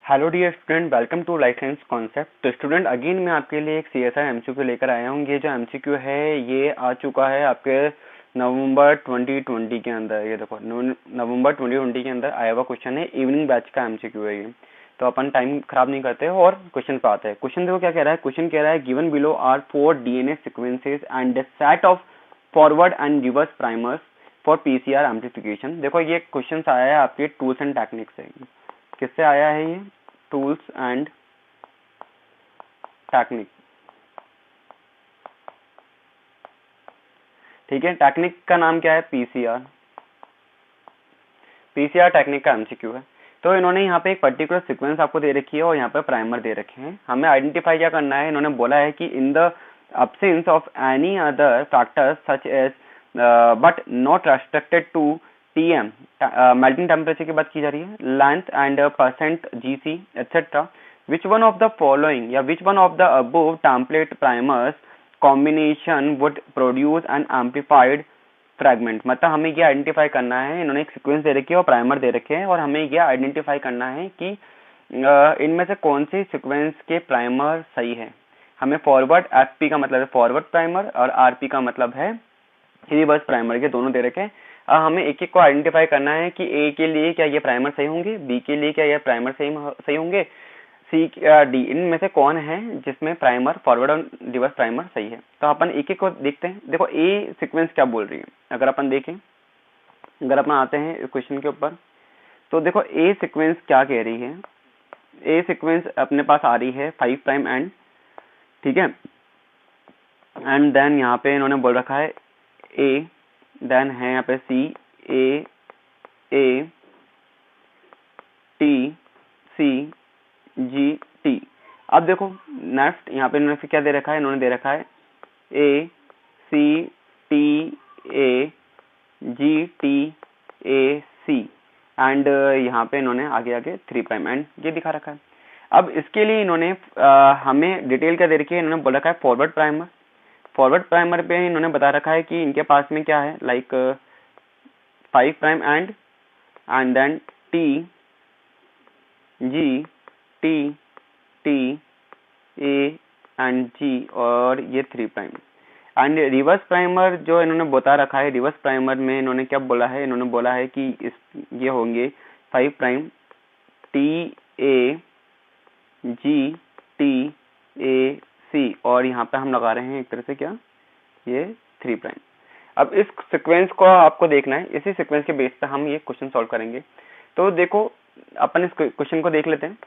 Hello dear student, welcome to life science concept. तो student again मैं आपके लिए एक सीएसआर एमसीक्यू लेकर आया हूँ। ये जो एमसीक्यू है ये आ चुका है आपके नवंबर 2020 के अंदर। ये देखो नवंबर 2020 के अंदर आया हुआ क्वेश्चन है, इवनिंग बैच का एमसीक्यू है ये। तो अपन टाइम खराब नहीं करते और क्वेश्चन पे आते हैं। क्वेश्चन देखो क्या कह रहा है। क्वेश्चन कह रहा है given below are 4 DNA sequences and set of forward and reverse primers for PCR amplification. देखो ये क्वेश्चन आया है आपके टूल्स एंड टेक्निक्स से। किससे आया है ये? Tools and technique. ठीक है, टेक्निक का नाम क्या है? पीसीआर। पीसीआर टेक्निक का एमसीक्यू है। तो इन्होंने यहाँ पे एक पर्टिकुलर सीक्वेंस आपको दे रखी है और यहाँ पे प्राइमर दे रखे हैं। हमें आइडेंटिफाई क्या करना है? इन्होंने बोला है कि in the absence of any other factors such as but not restricted to TM, melting temperature की बात की जा रही है, length and percent GC etcetera, which one of the following या which one of the above template primers combination would produce an amplified fragment। मतलब हमें ये आइडेंटिफाई करना है। इन्होंने एक सीक्वेंस दे रखी है और प्राइमर दे रखे हैं और हमें ये आइडेंटिफाई करना है कि इनमें से कौन सी सीक्वेंस के प्राइमर सही है। हमें फॉरवर्ड एफपी का मतलब है फॉरवर्ड प्राइमर और आरपी का मतलब है रिवर्स प्राइमर, के दोनों दे रखे हैं। हमें एक एक को आइडेंटिफाई करना है कि ए के लिए क्या ये प्राइमर सही होंगे, बी के लिए क्या ये प्राइमर सही होंगे, सी डी इनमें से कौन है जिसमें प्राइमर फॉरवर्ड और रिवर्स प्राइमर सही है। तो अपन एक एक को देखते हैं। देखो ए सीक्वेंस क्या बोल रही है। अगर अपन देखें, अगर अपन आते हैं क्वेश्चन के ऊपर, तो देखो ए सीक्वेंस क्या कह रही है। ए सीक्वेंस अपने पास आ रही है 5 प्राइम एंड, ठीक है, एंड देन यहाँ पे इन्होंने बोल रखा है ए, देन है यहाँ पे सी, A T, C, G, T. अब देखो नेक्स्ट यहाँ पे इन्होंने फिर क्या दे रखा है? इन्होंने दे रखा है A C T A G T A C and यहाँ पे इन्होंने आगे आगे 3 प्राइम एंड ये दिखा रखा है। अब इसके लिए इन्होंने हमें डिटेल क्या दे रखी है? इन्होंने बोल रखा है फॉरवर्ड प्राइमर। फॉरवर्ड प्राइमर पे इन्होंने बता रखा है कि इनके पास में क्या है, like 5 prime and then T G T T A and G और ये 3 प्राइम एंड रिवर्स प्राइमर जो इन्होंने बता रखा है। रिवर्स प्राइमर में इन्होंने क्या बोला है? इन्होंने बोला है कि ये होंगे 5 prime T A G T A C और यहाँ पे हम लगा रहे हैं एक तरह से क्या, ये 3 प्राइम। अब इस सीक्वेंस को आपको देखना है, इसी सीक्वेंस के बेस पे हम ये क्वेश्चन सॉल्व करेंगे। तो देखो अपन इस क्वेश्चन को देख लेते हैं।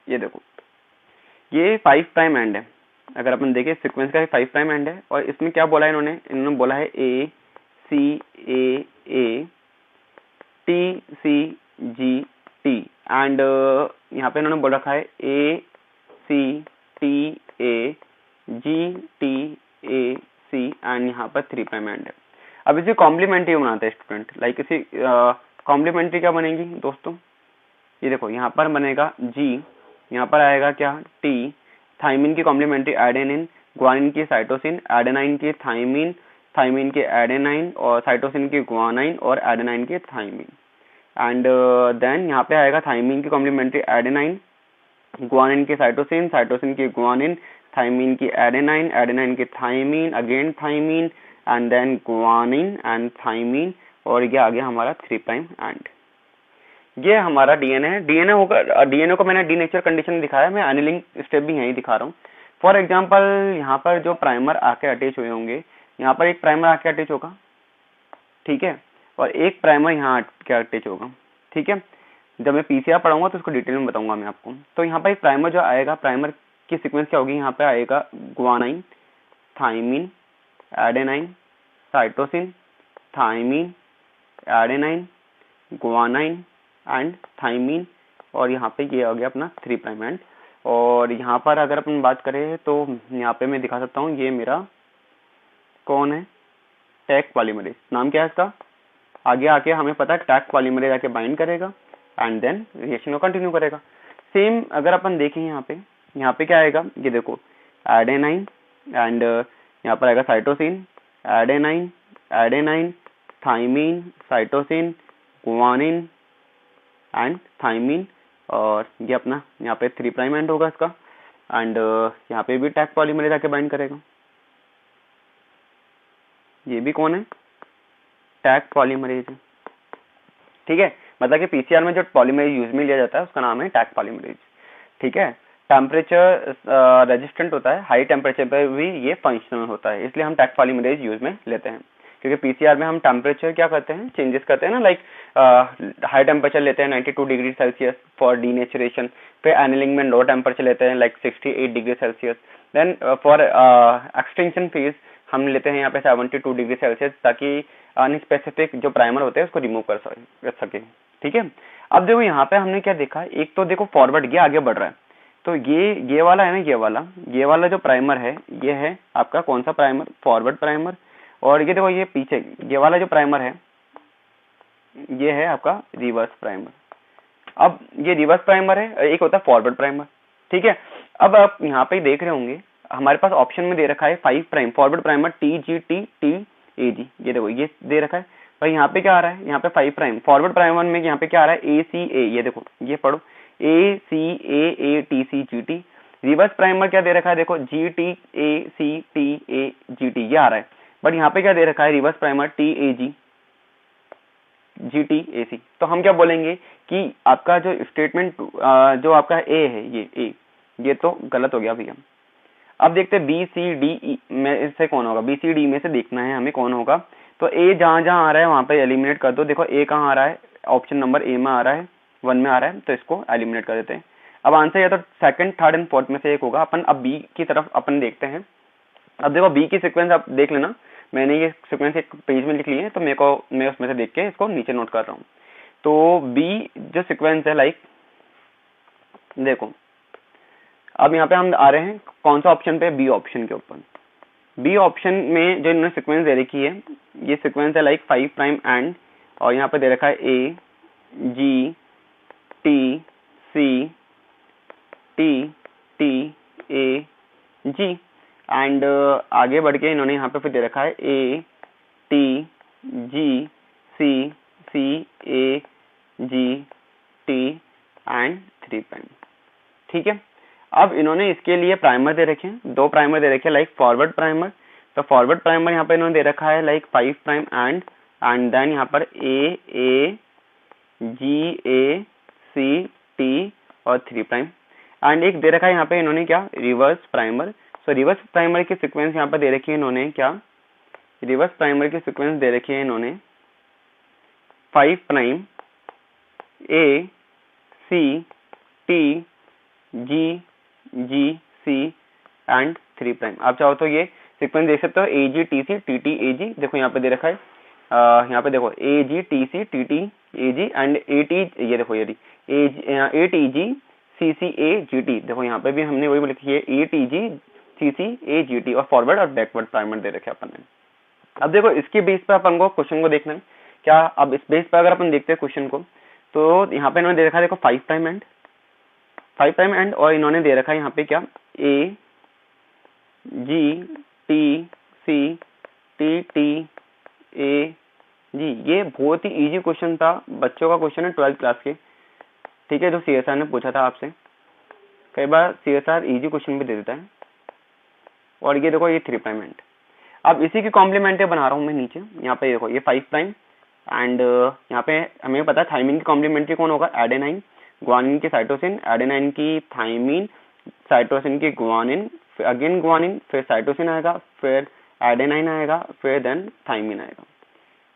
ये देखो ये 5 प्राइम एंड है। अगर अपन देखें सीक्वेंस का 5 प्राइम एंड है और इसमें क्या बोला है इन्होंने बोला है A C A T C G T and यहाँ पे इन्होंने बोल रखा है A C T A G T A C and यहाँ पर 3 प्राइम एंड है। अब इसे कॉम्प्लीमेंट्री बनाते हैं स्टूडेंट। लाइक इसी कॉम्प्लीमेंट्री क्या बनेगी दोस्तों? ये देखो यहाँ पर बनेगा जी, यहाँ पर आएगा क्या, टी, थाइमिन की कॉम्प्लीमेंट्री एडेनिन, ग्वानिन की साइटोसिन, एडेनाइन की थाइमिन, थाइमिन के एडेनाइन और साइटोसिन की ग्वानाइन और एडेनाइन के थाइमिन एंड देन यहाँ पे आएगा थाइमिन की कॉम्प्लीमेंट्री एडेनाइन, ग्वानिन की साइटोसिन, साइटोसिन की ग्वानिन, थाइमिन की एडेनाइन, एडेनाइन की thymine, again thymine and then guanine and thymine और ये आ गया हमारा 3 प्राइम एंड। ये हमारा डीएनए है। डीएनए होगा, डीएनए को मैंने डीनेचर कंडीशन दिखाया, मैं अनिलिंग स्टेप भी यही दिखा रहा हूँ। फॉर एग्जांपल यहाँ पर जो प्राइमर आके अटैच हुए होंगे, यहाँ पर एक प्राइमर आके अटैच होगा, ठीक है, और एक प्राइमर यहाँ आके अटैच होगा, ठीक है। जब मैं पीसीआर पढ़ाऊंगा तो उसको डिटेल में बताऊंगा मैं आपको। तो यहाँ पर एक प्राइमर जो आएगा, प्राइमर की सीक्वेंस क्या होगी? यहाँ पे आएगा guanine, thymine, adenine, cytosine, thymine, adenine, guanine and thymine और यहाँ पे ये आ गया अपना 3 प्राइम एंड। और यहाँ पर अगर अपन बात करें तो यहाँ पे मैं दिखा सकता हूँ, ये मेरा कौन है, टैक पॉलीमरेज। नाम क्या है इसका? आगे आके हमें पता है टैक पॉलीमरेज आके बाइंड करेगा एंड देन रिएक्शन को कंटिन्यू करेगा। सेम अगर अपन देखें यहाँ पे क्या आएगा? ये देखो एडेनाइन एंड यहाँ पर आएगा cytosine, adenine, adenine, thymine, cytosine, guanine and thymine और ये अपना यहाँ पे 3 प्राइम एंड होगा इसका, एंड यहाँ पे भी टैग पॉलीमरेज आके बाइंड करेगा। ये भी कौन है? टैग पॉलीमरेज है, ठीक है। मतलब कि पीसीआर में जो पॉलीमरेज यूज में लिया जाता है उसका नाम है टैग पॉलीमरेज, ठीक है। टेम्परेचर रेजिस्टेंट होता है, हाई टेम्परेचर पर भी ये फंक्शनल होता है, इसलिए हम टैग पॉलीमरेज यूज में लेते हैं। क्योंकि पीसीआर में हम टेम्परेचर क्या करते हैं, चेंजेस करते हैं ना, लाइक हाई टेम्परेचर लेते हैं 92 डिग्री सेल्सियस फॉर डीनेचुरेशन, फिर एनिलिंग में लो टेम्परेचर लेते हैं like 68 degree Celsius, then for extension phase हम लेते हैं यहाँ पे 72 डिग्री सेल्सियस, ताकि अनस्पेसिफिक जो प्राइमर होते हैं उसको रिमूव कर सके, ठीक है। अब देखो यहाँ पे हमने क्या देखा, एक तो देखो फॉरवर्ड, ये आगे बढ़ रहा है, तो ये वाला है ना, ये वाला जो प्राइमर है ये है आपका कौन सा प्राइमर? Forward primer. और ये देखो ये पीछे ये वाला जो प्राइमर है ये है आपका रिवर्स प्राइमर। अब ये रिवर्स प्राइमर है, एक होता है फॉरवर्ड प्राइमर, ठीक है। अब आप यहाँ पे देख रहे होंगे हमारे पास ऑप्शन में दे रखा है 5 prime forward primer TGT TAG, ये देखो ये दे रखा है। भाई यहाँ पे क्या आ रहा है? यहाँ पे 5 प्राइम फॉरवर्ड प्राइमर में यहाँ पे क्या आ रहा है? ACA, ये देखो ये पढ़ो ACAATCGT। रिवर्स प्राइमर क्या दे रखा है? देखो GTACTAGT ये आ रहा है, बट यहाँ पे क्या दे रखा है? Reverse primer TAG GTAC। तो हम क्या बोलेंगे कि आपका जो स्टेटमेंट जो आपका ए है ये तो गलत हो गया भैया। अब देखते हैं BCD में से कौन होगा, BCD में से देखना है हमें कौन होगा। तो ए जहां जहां आ रहा है वहां पे एलिमिनेट कर दो। देखो ए कहाँ आ रहा है? ऑप्शन नंबर ए में आ रहा है, 1 में आ रहा है, तो इसको एलिमिनेट कर देते हैं। अब आंसर या तो सेकंड, थर्ड एंड फोर्थ में से एक होगा। अपन अब बी की तरफ अपन देखते हैं। अब देखो बी की सीक्वेंस आप देख लेना, मैंने ये सीक्वेंस एक पेज में लिख ली है, तो मैं उसमें से देख के इसको नीचे नोट कर रहा हूँ। तो बी जो सीक्वेंस है लाइक देखो, अब यहाँ पे हम आ रहे हैं कौन सा ऑप्शन पे? बी ऑप्शन के ऊपर। बी ऑप्शन में जो इन्होंने सीक्वेंस दे रखी है ये सीक्वेंस है लाइक 5 प्राइम एंड, और यहाँ पे दे रखा है A G T C T T A G, and आगे बढ़ के इन्होंने यहाँ पे फिर दे रखा है A T G C C A G T and 3 prime, ठीक है। अब इन्होंने इसके लिए प्राइमर दे रखे हैं, 2 प्राइमर दे रखे हैं लाइक फॉरवर्ड प्राइमर। तो फॉरवर्ड प्राइमर यहाँ पे इन्होंने दे रखा है लाइक 5 प्राइम एंड देन यहाँ पर A G A C T और 3 प्राइम, एंड एक दे रखा है यहाँ पे इन्होंने क्या? Reverse primer. सो रिवर्स प्राइमर की सीक्वेंस यहाँ पर दे रखी है इन्होंने क्या? रिवर्स प्राइमर की सीक्वेंस दे रखी है इन्होंने 5 prime A C T G G C and 3 prime. आप चाहो तो ये सीक्वेंस देख सकते हो AGTC TTAG, देखो यहाँ पे दे रखा है, यहाँ पे देखो AGTC TTAG एंड AT, ये देखो ये ATG CCAGT, देखो यहाँ पे भी हमने वही लिखी है ATG CCAGT, और फॉरवर्ड और बैकवर्ड प्राइमर दे रखे अपन ने। अब देखो इसके बेस पर अपन को क्वेश्चन को देखना है क्या। अब इस बेस पर अगर अपन देखते हैं क्वेश्चन को, तो यहाँ पे इन्होंने दे रखा है देखो 5 प्राइम एंड, और इन्होंने दे रखा है यहाँ पे क्या? A G T C T T A G। ये बहुत ही इजी क्वेश्चन था, बच्चों का क्वेश्चन है 12th क्लास के, ठीक है, जो CSR ने पूछा था आपसे। कई बार CSR इजी क्वेश्चन भी दे देता है। और ये देखो ये 3 प्राइम एंड। अब इसी की कॉम्प्लीमेंट्री बना रहा हूँ मैं नीचे, यहाँ पे देखो ये 5 प्राइम एंड यहाँ पे हमें पता है थाइमिन की कॉम्प्लीमेंट्री कौन होगा? एडेनाइन। ग्वानिन की साइटोसिन, एडेनाइन की थाइमिन, साइटोसिन की ग्वानिन, फिर अगेन ग्वानिन, फिर साइटोसिन आएगा, फिर एडेनाइन आएगा, फिर देन थाइमिन आएगा।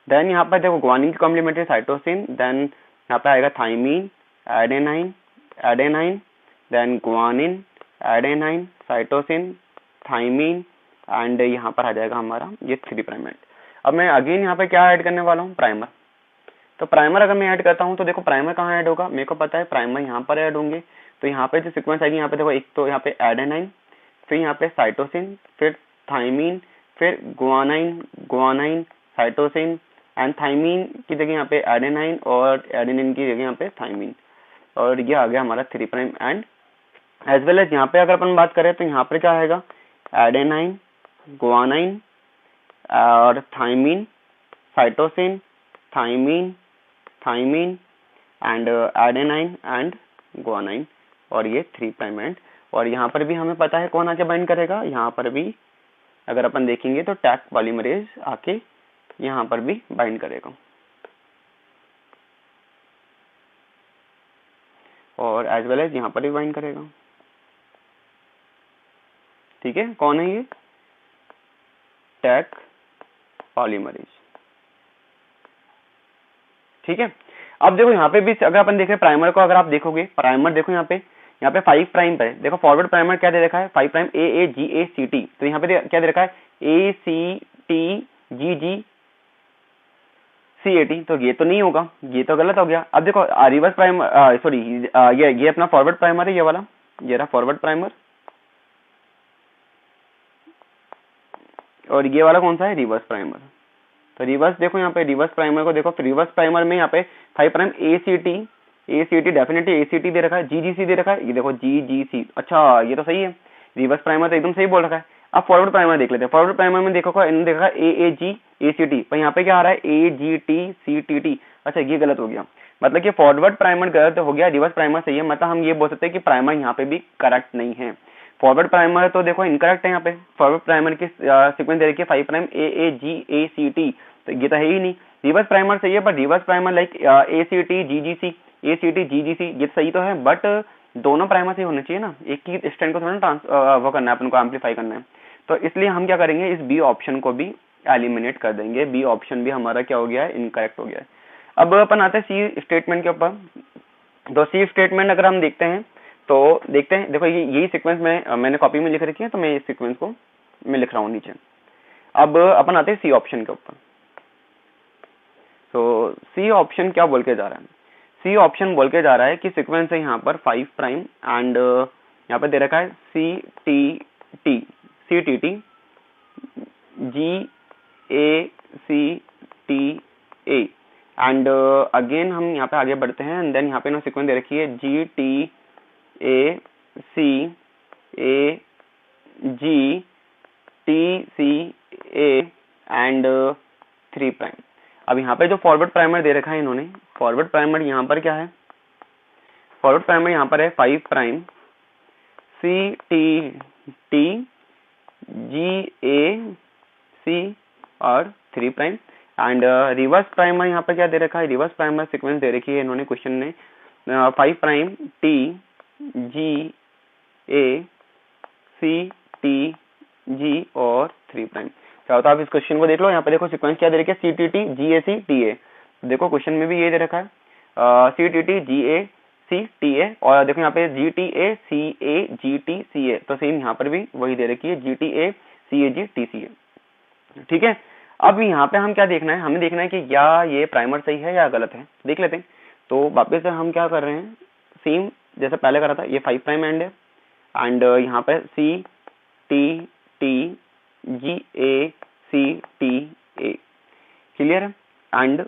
देन यहाँ पर देखो ग्वानिन की कॉम्प्लीमेंट्री साइटोसिन, देन यहाँ पे आएगा thymine, adenine, then guanine, adenine, cytosine, thymine, and यहाँ पर आ जाएगा हमारा ये 3 प्राइम एंड। अब मैं अगेन यहाँ पे क्या ऐड करने वाला हूँ? प्राइमर। तो प्राइमर अगर मैं ऐड करता हूँ तो देखो प्राइमर कहाँ ऐड होगा? मेरे को पता है प्राइमर यहाँ पर ऐड होंगे। तो यहाँ पे जो सीक्वेंस आएगी, यहाँ पे देखो एक तो यहाँ पे एडेनाइन, फिर यहाँ पे साइटोसिन, फिर थाइमिन, फिर ग्वानाइन, साइटोसिन एंड थाइमिन की जगह यहाँ पे एडेनाइन, और एडेनिन की जगह यहाँ पे थाइमिन, और ये आ गया हमारा 3 prime end. As well as यहाँ पे अगर अपन बात करें तो यहाँ पर क्या आएगा? एडेनाइन, ग्वानाइन और thymine, cytosine, thymine and adenine and guanine, और ये 3 प्राइम एंड, और यहाँ पर भी हमें पता है कौन आके बाइंड करेगा, यहाँ पर भी अगर अपन देखेंगे तो टैग पॉलीमरेज आके यहाँ पर भी बाइंड करेगा, और एज वेल एज यहाँ पर भी बाइंड करेगा। ठीक है, कौन है ये, टैग पॉलीमरेज। ठीक है, अब देखो यहाँ पे भी अगर अपन देखें प्राइमर को, अगर आप देखोगे प्राइमर देखो यहाँ पे 5 प्राइम पे देखो फॉरवर्ड प्राइमर क्या दे रखा है, 5 प्राइम AAGACT, तो यहाँ पे क्या दे रखा है ACTGGCAT, तो ये तो नहीं होगा, ये तो गलत हो गया। अब देखो रिवर्स प्राइमर, सॉरी ये अपना फॉरवर्ड प्राइमर है, ये वाला, ये रहा फॉरवर्ड प्राइमर, और ये वाला कौन सा है, रिवर्स प्राइमर। तो रिवर्स देखो यहाँ पे रिवर्स प्राइमर को देखो, रिवर्स प्राइमर में यहाँ पे 5 प्राइम ACT डेफिनेटली ACT दे रखा है, GGC दे रखा है, ये देखो GGC, अच्छा ये तो सही है, रिवर्स प्राइमर तो एकदम सही बोल रखा है। अब फॉरवर्ड प्राइमर देख लेते हैं, फॉरवर्ड प्राइमर में देखो इन्होंने देखा AAGACT, पर यहाँ पे क्या आ रहा है AGTCTT, अच्छा ये गलत हो गया, मतलब कि फॉरवर्ड प्राइमर गलत हो गया, रिवर्स प्राइमर सही है, मतलब हम ये बोल सकते हैं कि प्राइमर यहाँ पे भी करेक्ट नहीं है। फॉरवर्ड प्राइमर तो देखो इनकरेक्ट है, यहाँ पे फॉरवर्ड प्राइमर की सीक्वेंस दे रखी है 5 प्राइम AAGACT, तो ये तो है ही नहीं। रिवर्स प्राइमर सही है, but reverse primer like ACT GGC ये सही तो है, बट दोनों प्राइमर से होने चाहिए ना, एक ही स्टैंड को थोड़ा ना वो करना है अपन को, एम्पलीफाई करना है, तो इसलिए हम क्या करेंगे, इस बी ऑप्शन को भी एलिमिनेट कर देंगे, बी ऑप्शन भी हमारा क्या हो गया है, इनकरेक्ट हो गया है। अब अपन आते हैं सी स्टेटमेंट के ऊपर। तो सी स्टेटमेंट अगर हम देखते हैं तो देखते हैं, देखो यही सीक्वेंस में मैंने कॉपी में लिख रखी है, तो मैं इस सीक्वेंस को मैं लिख रहा हूँ नीचे। अब अपन आते हैं सी ऑप्शन के ऊपर। तो सी ऑप्शन क्या बोल के जा रहा है, सी ऑप्शन बोल के जा रहा है कि सीक्वेंस है यहाँ पर 5 प्राइम एंड यहाँ पे दे रखा है CTT GACTA एंड अगेन हम यहाँ पे आगे बढ़ते हैं, एंड देन यहाँ पे ना सीक्वेंस दे रखी है GTACAGTCA एंड 3 प्राइम। अब यहाँ पे जो फॉरवर्ड प्राइमर दे रखा है इन्होंने, फॉरवर्ड प्राइमर यहाँ पर क्या है, फॉरवर्ड प्राइमर यहाँ पर है 5 प्राइम CTT GAC और 3 प्राइम एंड रिवर्स प्राइमर यहाँ पर क्या दे रखा है, रिवर्स प्राइमर सीक्वेंस दे रखी है इन्होंने क्वेश्चन ने 5 प्राइम TGACTG और 3 प्राइम। क्या होता है, आप इस क्वेश्चन को देख लो, यहाँ पे देखो सीक्वेंस क्या दे रखी है CTT GACTA, देखो क्वेश्चन में भी ये दे रखा है CTT GACTA, और देखो यहाँ पे GTACAGTCA, तो सेम यहाँ पर भी वही दे रखी है GTACAGTCA। ठीक है, अब यहाँ पे हम क्या देखना है, हमें देखना है कि या ये प्राइमर सही है या गलत है, देख लेते हैं। तो वापस से हम क्या कर रहे हैं, सेम जैसे पहले करा था, ये 5 प्राइम एंड है एंड यहाँ पे CTT GACTA क्लियर है, एंड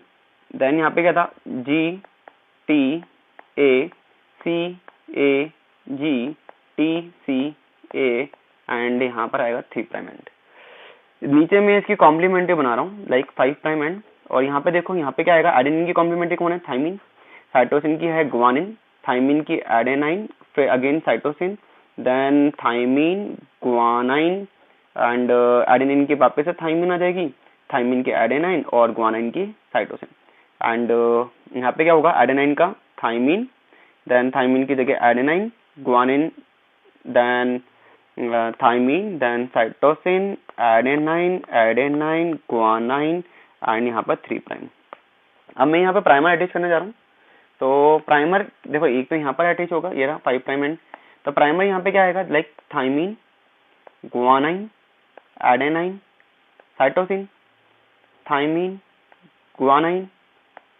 देन यहाँ पे क्या था GTACAGTCA एंड यहाँ पर आएगा 3 प्राइम एंड। नीचे में इसकी कॉम्प्लीमेंट्री बना रहा हूँ लाइक 5 प्राइम एंड, और यहाँ पे देखो यहाँ पे क्या आएगा, एडेनिन की कॉम्प्लीमेंट्री कौन है, थाइमिन, साइटोसिन की है गुआनिन, थाइमिन की एडेनाइन, फिर again cytosine, then thymine guanine and adenine की वापस से थाइमिन आ जाएगी, थाइमिन की एडेनाइन और गुआनाइन की साइटोसिन, एंड यहाँ पे क्या होगा, एडेनाइन का थाइमिन, देन थाइमिन की जगह adenine, guanine, then thymine, then cytosine, adenine guanine and यहाँ पर 3 प्राइम। अब मैं यहाँ पे प्राइमर अटैच करने जा रहा हूँ, तो प्राइमर देखो एक तो यहाँ पर अटैच होगा, ये रहा 5 प्राइम एंड, तो प्राइमर यहाँ पे क्या आएगा, like thymine guanine adenine cytosine, thymine guanine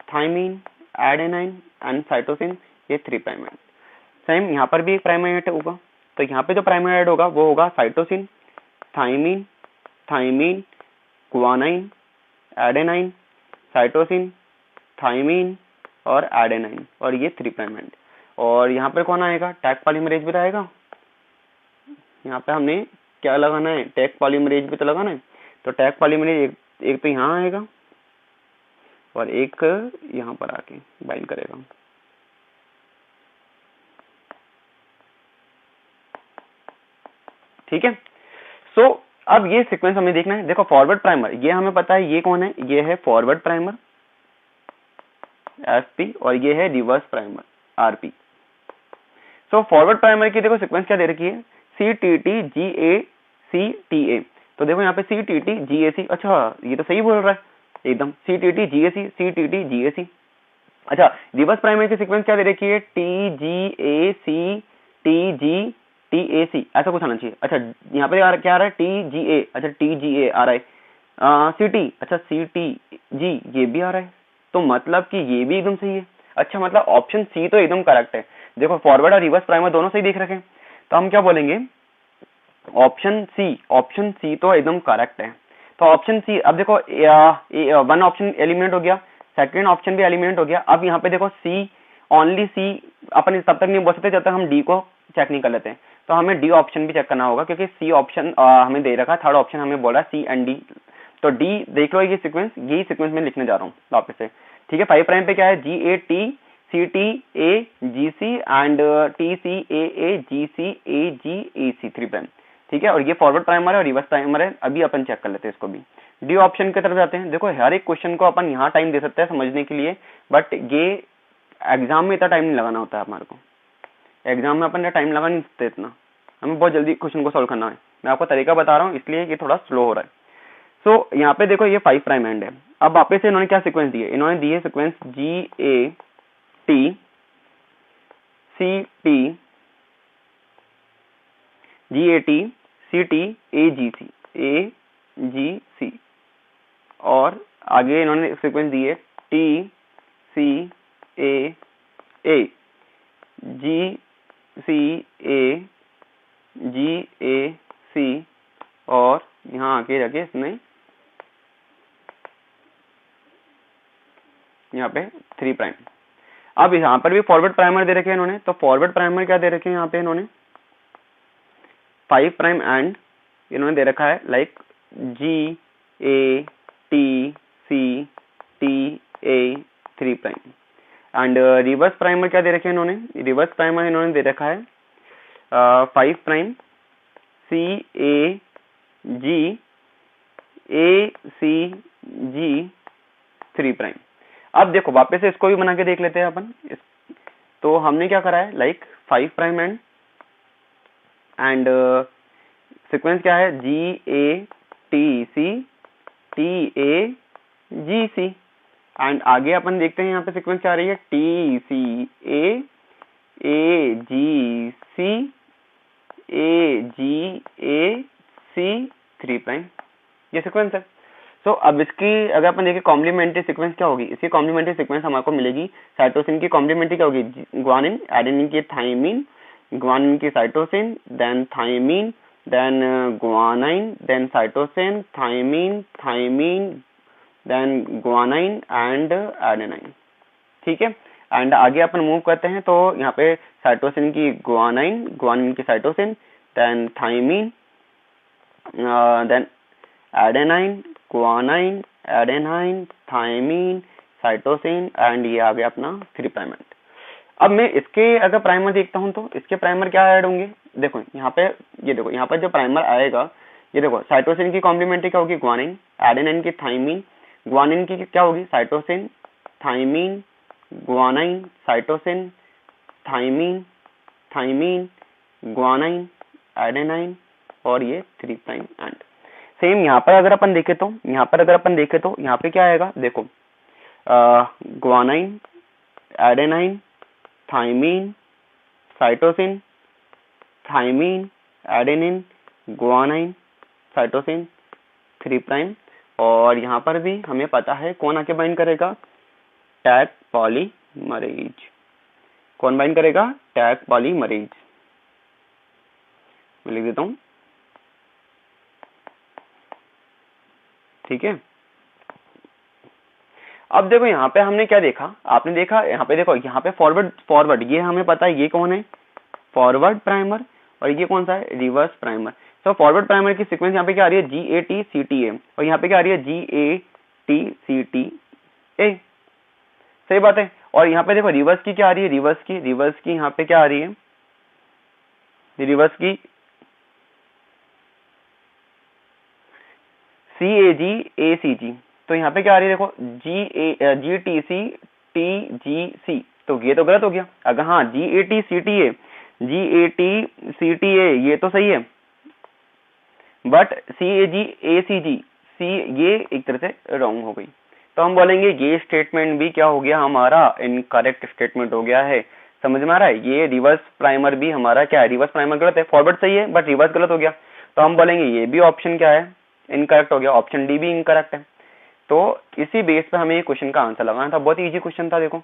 thymine adenine and cytosine, ये 3 प्राइम एंड। सेम यहाँ पर भी एक प्राइमर ऐड होगा, तो यहाँ पे जो प्राइमर ऐड होगा वो होगा cytosine, thymine, thymine guanine adenine cytosine, thymine और एडेनाइन, और ये 3 प्राइम एंड। और यहाँ पर कौन आएगा, टैग पॉलीमरेज भी आएगा, यहाँ पे हमने क्या लगाना है, टैग पॉलीमरेज भी तो लगाना है, तो टैग पॉलीमरेज एक तो यहाँ आएगा और एक यहाँ पर आके बाइंड करेगा। ठीक है। सो अब ये सीक्वेंस हमें देखना है। देखो फॉरवर्ड प्राइमर ये हमें पता है, ये कौन है, ये है फॉरवर्ड प्राइमर एफपी और ये है reverse primer RP. So forward primer की देखो सीक्वेंस क्या दे रखी है, CTT GAC तो देखो यहाँ पे CTT GAC, अच्छा ये तो सही बोल रहा है एकदम, CTT GAC CTT GAC। अच्छा रिवर्स प्राइमरी की सीक्वेंस क्या दे रखी है, TGAC TGTAC ऐसा कुछ आना चाहिए। अच्छा यहाँ पे क्या आ रहा है, TGA, अच्छा TGA आ रहा है, CT, अच्छा CTG ये भी आ रहा है, तो मतलब कि ये भी एकदम सही है। अच्छा मतलब ऑप्शन सी तो एकदम करेक्ट है। देखो फॉरवर्ड और रिवर्स प्राइमर दोनों सही देख रखे हैं, तो हम क्या बोलेंगे, ऑप्शन सी तो एकदम करेक्ट है। तो ऑप्शन सी, अब देखो वन ऑप्शन एलिमिनेट हो गया, सेकंड ऑप्शन भी एलिमिनेट हो गया। अब यहाँ पे देखो सी, ओनली सी अपन तब तक नहीं बोल सकते जब तक हम डी को चेक नहीं कर लेते हैं। तो हमें डी ऑप्शन भी चेक करना होगा, क्योंकि सी ऑप्शन हमें दे रखा है, थर्ड ऑप्शन हमें बोला सी एंड डी। तो डी देख लो, ये सीक्वेंस, यही सीक्वेंस में लिखने जा रहा हूँ वापस से, ठीक है। 5 प्राइम पे क्या है, GATCTA GC and TCAAGCAGAC 3 prime, ठीक है। और ये फॉरवर्ड प्राइमर है और रिवर्स प्राइमर है, अभी अपन चेक कर लेते हैं इसको भी। डी ऑप्शन की तरफ जाते हैं। देखो हर एक क्वेश्चन को अपन यहाँ टाइम दे सकते हैं समझने के लिए, बट ये एग्जाम में इतना टाइम नहीं लगाना होता है हमारे को, एग्जाम में अपन टाइम लगा नहीं सकते इतना, हमें बहुत जल्दी क्वेश्चन को सॉल्व करना है। मैं आपको तरीका बता रहा हूँ, इसलिए ये थोड़ा स्लो हो रहा है। सो यहाँ पे देखो ये 5 प्राइम एंड है। अब वापस से इन्होंने क्या सीक्वेंस दी है, इन्होंने दी है सीक्वेंस GATCTA और आगे इन्होंने सीक्वेंस दी है TCAAGCAGAC और यहाँ आके जाके इसने यहाँ पे 3 प्राइम। अब यहाँ पर भी फॉरवर्ड प्राइमर दे रखे हैं इन्होंने, तो फॉरवर्ड प्राइमर क्या दे रखे हैं यहाँ पे इन्होंने, 5 प्राइम एंड इन्होंने दे रखा है like GATCTA 3 prime. And reverse primer क्या दे रखे हैं इन्होंने, रिवर्स प्राइमर इन्होंने दे रखा है 5 प्राइम CAGACG 3 प्राइम। अब देखो वापस से इसको भी बना के देख लेते हैं अपन। तो हमने क्या करा है, लाइक 5 प्राइम एंड सीक्वेंस क्या है, GATCTAGC एंड आगे अपन देखते हैं यहाँ पे सीक्वेंस क्या आ रही है, TCAAGAC 3 प्राइम, ये सीक्वेंस है। सो अब इसकी अगर अपन देखें कॉम्प्लीमेंट्री सीक्वेंस क्या होगी, इसकी कॉम्प्लीमेंट्री सीक्वेंस हमारे को मिलेगी, साइटोसिन की कॉम्प्लीमेंट्री क्या होगी, ग्वानिन, एडेनिन की थाइमिन, ग्वानिन की cytosine, then thymine, then guanine, then cytosine, thymine, then guanine and adenine, ठीक है। एंड आगे अपन मूव करते हैं, तो यहाँ पे साइटोसिन की ग्वानाइन, ग्वानिन की cytosine, then thymine, then adenine, guanine, adenine, thymine, cytosine and ये आ गया अपना 3 प्राइम। अब मैं इसके अगर प्राइमर देखता हूं तो इसके प्राइमर क्या ऐड होंगे, देखो यहाँ पे, ये देखो यहाँ पर जो प्राइमर आएगा, ये देखो साइटोसिन की कॉम्प्लीमेंट्री क्या होगी, ग्वानिन, एडेनाइन की थाइमिन, ग्वानिन की क्या होगी, cytosine, thymine, guanine, cytosine, thymine, guanine, adenine और ये 3 प्राइम एंड सेम। यहाँ पर अगर अपन देखें तो यहाँ पे क्या आएगा, देखो guanine, adenine, thymine, cytosine, thymine, adenine, guanine, cytosine, 3 prime. और यहाँ पर भी हमें पता है कौन आके बाइंड करेगा, टैग पॉलीमरेज, कौन बाइंड करेगा, टैग पॉलीमरेज। मैं लिख देता हूँ, ठीक है। अब देखो यहाँ पे हमने क्या देखा, आपने देखा यहाँ पे, देखो यहाँ पे फॉरवर्ड ये हमें पता है ये कौन है, फॉरवर्ड प्राइमर, और ये कौन सा है, रिवर्स प्राइमर। तो फॉरवर्ड प्राइमर की सीक्वेंस यहाँ पे क्या आ रही है, GATCTA और यहाँ पे क्या आ रही है, GATCTA, सही बात है। और यहाँ पे देखो रिवर्स की क्या आ रही है, रिवर्स की यहाँ पे क्या आ रही है, रिवर्स की CAG तो यहाँ पे क्या आ रही है देखो, GTC TGC, तो ये तो गलत हो गया। अगर हाँ GATCTA ये तो सही है, बट CAGACG ये एक तरह से रॉन्ग हो गई। तो हम बोलेंगे ये स्टेटमेंट भी क्या हो गया हमारा, इनकरेक्ट स्टेटमेंट हो गया है। समझ में आ रहा है? ये रिवर्स प्राइमर भी हमारा क्या है, रिवर्स प्राइमर गलत है, फॉरवर्ड सही है बट रिवर्स गलत हो गया। तो हम बोलेंगे ये भी ऑप्शन क्या है, इनकरेक्ट हो गया, ऑप्शन डी भी इनकरेक्ट है। तो इसी बेस पे हमें क्वेश्चन का आंसर लगाना था, बहुत इजी क्वेश्चन था देखो।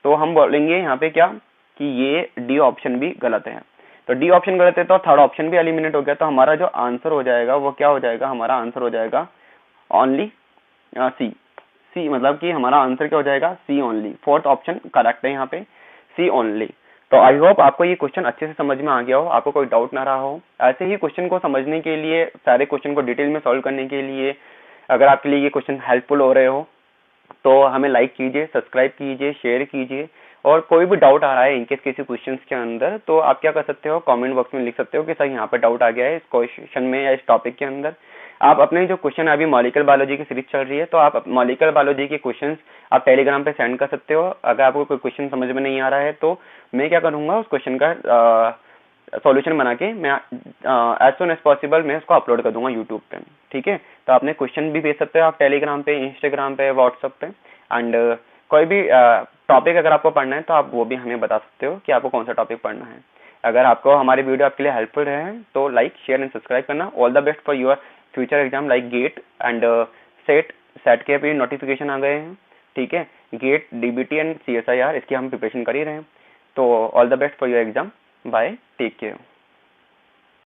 तो हम बोलेंगे यहाँ पे क्या कि ये डी ऑप्शन भी गलत है। तो डी ऑप्शन गलत है तो थर्ड ऑप्शन भी एलिमिनेट हो गया। तो हमारा जो आंसर हो जाएगा वो क्या हो जाएगा, हमारा आंसर हो जाएगा ओनली सी, मतलब कि हमारा आंसर क्या हो जाएगा, सी ओनली। फोर्थ ऑप्शन करेक्ट है यहाँ पे, सी ओनली। तो आई होप आपको ये क्वेश्चन अच्छे से समझ में आ गया हो, आपको कोई डाउट ना रहा हो। ऐसे ही क्वेश्चन को समझने के लिए, सारे क्वेश्चन को डिटेल में सॉल्व करने के लिए, अगर आपके लिए ये क्वेश्चन हेल्पफुल हो रहे हो तो हमें लाइक कीजिए, सब्सक्राइब कीजिए, शेयर कीजिए। और कोई भी डाउट आ रहा है इनकेस किसी क्वेश्चन के अंदर, तो आप क्या कर सकते हो, कमेंट बॉक्स में लिख सकते हो कि सर यहाँ पे डाउट आ गया है इस क्वेश्चन में या इस टॉपिक के अंदर। आप अपने जो क्वेश्चन अभी मॉलिक्यूलर बायोलॉजी की सीरीज चल रही है, तो आप मॉलिक्यूलर बायोलॉजी के क्वेश्चंस आप टेलीग्राम पे सेंड कर सकते हो। अगर आपको कोई क्वेश्चन समझ में नहीं आ रहा है तो मैं क्या करूंगा, उस क्वेश्चन का सॉल्यूशन बना के मैं एज सुन एज पॉसिबल मैं उसको अपलोड कर दूंगा यूट्यूब पे। ठीक है, तो आपने क्वेश्चन भी भेज सकते हो आप टेलीग्राम पे, इंस्टाग्राम पे, व्हाट्सएप पे। एंड कोई भी टॉपिक अगर आपको पढ़ना है तो आप वो भी हमें बता सकते हो कि आपको कौन सा टॉपिक पढ़ना है। अगर आपको हमारी वीडियो आपके लिए हेल्पफुल रहे तो लाइक, शेयर एंड सब्सक्राइब करना। All the best for your future exam like get and set के भी नोटिफिकेशन आ गए हैं। ठीक है, गेट, DBT एंड CSIR इसकी हम प्रिपरेशन कर ही रहे हैं। तो all the best for your exam, bye, take care.